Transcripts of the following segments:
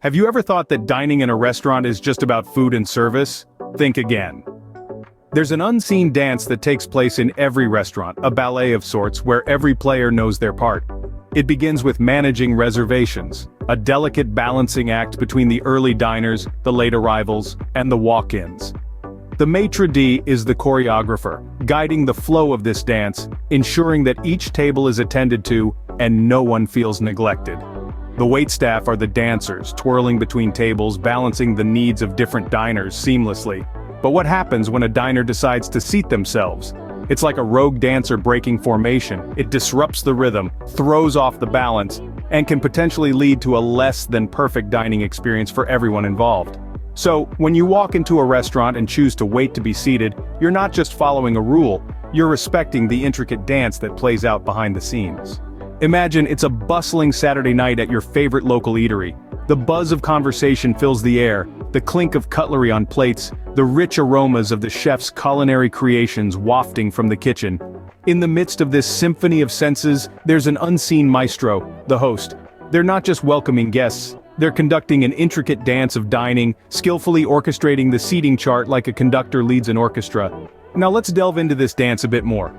Have you ever thought that dining in a restaurant is just about food and service? Think again. There's an unseen dance that takes place in every restaurant, a ballet of sorts where every player knows their part. It begins with managing reservations, a delicate balancing act between the early diners, the late arrivals, and the walk-ins. The maitre d' is the choreographer, guiding the flow of this dance, ensuring that each table is attended to and no one feels neglected. The waitstaff are the dancers, twirling between tables, balancing the needs of different diners seamlessly. But what happens when a diner decides to seat themselves? It's like a rogue dancer breaking formation. It disrupts the rhythm, throws off the balance, and can potentially lead to a less than perfect dining experience for everyone involved. So, when you walk into a restaurant and choose to wait to be seated, you're not just following a rule, you're respecting the intricate dance that plays out behind the scenes. Imagine it's a bustling Saturday night at your favorite local eatery. The buzz of conversation fills the air, the clink of cutlery on plates, the rich aromas of the chef's culinary creations wafting from the kitchen. In the midst of this symphony of senses, there's an unseen maestro, the host. They're not just welcoming guests, they're conducting an intricate dance of dining, skillfully orchestrating the seating chart like a conductor leads an orchestra. Now let's delve into this dance a bit more.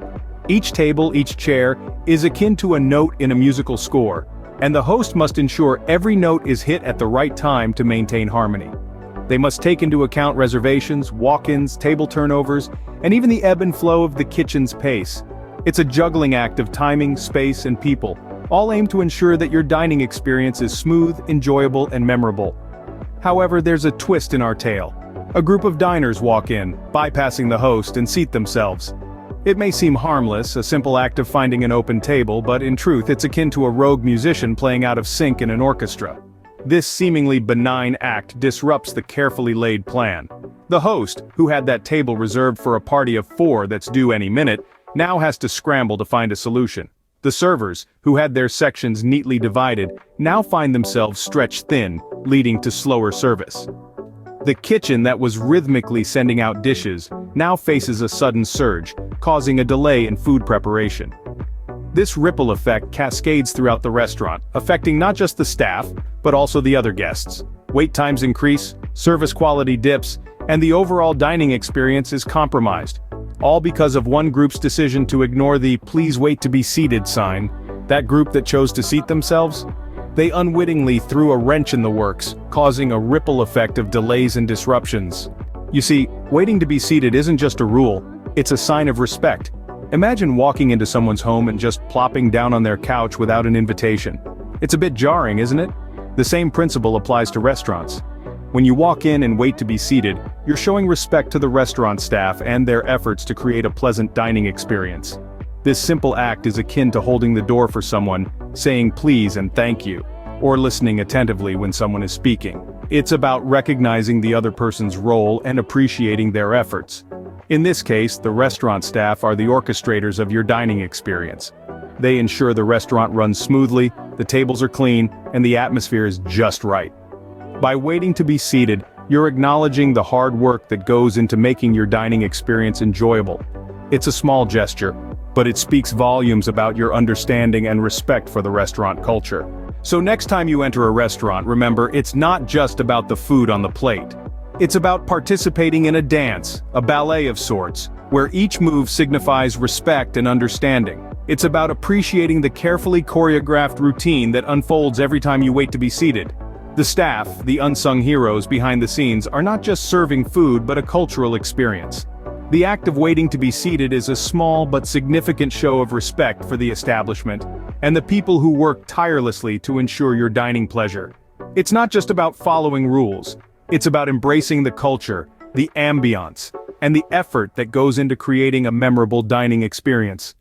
Each table, each chair, is akin to a note in a musical score, and the host must ensure every note is hit at the right time to maintain harmony. They must take into account reservations, walk-ins, table turnovers, and even the ebb and flow of the kitchen's pace. It's a juggling act of timing, space, and people, all aimed to ensure that your dining experience is smooth, enjoyable, and memorable. However, there's a twist in our tale. A group of diners walk in, bypassing the host, and seat themselves. It may seem harmless, a simple act of finding an open table, but in truth it's akin to a rogue musician playing out of sync in an orchestra. This seemingly benign act disrupts the carefully laid plan. The host, who had that table reserved for a party of 4 that's due any minute, now has to scramble to find a solution. The servers, who had their sections neatly divided, now find themselves stretched thin, leading to slower service. The kitchen that was rhythmically sending out dishes now faces a sudden surge, causing a delay in food preparation. This ripple effect cascades throughout the restaurant, affecting not just the staff, but also the other guests. Wait times increase, service quality dips, and the overall dining experience is compromised. All because of one group's decision to ignore the "please wait to be seated" sign. That group that chose to seat themselves? They unwittingly threw a wrench in the works, causing a ripple effect of delays and disruptions. You see, waiting to be seated isn't just a rule, it's a sign of respect. Imagine walking into someone's home and just plopping down on their couch without an invitation. It's a bit jarring, isn't it? The same principle applies to restaurants. When you walk in and wait to be seated, you're showing respect to the restaurant staff and their efforts to create a pleasant dining experience. This simple act is akin to holding the door for someone, saying please and thank you, or listening attentively when someone is speaking. It's about recognizing the other person's role and appreciating their efforts. In this case, the restaurant staff are the orchestrators of your dining experience. They ensure the restaurant runs smoothly, the tables are clean, and the atmosphere is just right. By waiting to be seated, you're acknowledging the hard work that goes into making your dining experience enjoyable. It's a small gesture, but it speaks volumes about your understanding and respect for the restaurant culture. So next time you enter a restaurant, remember, it's not just about the food on the plate. It's about participating in a dance, a ballet of sorts, where each move signifies respect and understanding. It's about appreciating the carefully choreographed routine that unfolds every time you wait to be seated. The staff, the unsung heroes behind the scenes, are not just serving food but a cultural experience. The act of waiting to be seated is a small but significant show of respect for the establishment and the people who work tirelessly to ensure your dining pleasure. It's not just about following rules, it's about embracing the culture, the ambiance, and the effort that goes into creating a memorable dining experience.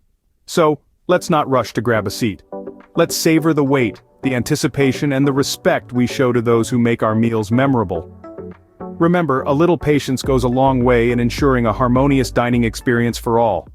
So, let's not rush to grab a seat. Let's savor the wait, the anticipation, and the respect we show to those who make our meals memorable. Remember, a little patience goes a long way in ensuring a harmonious dining experience for all.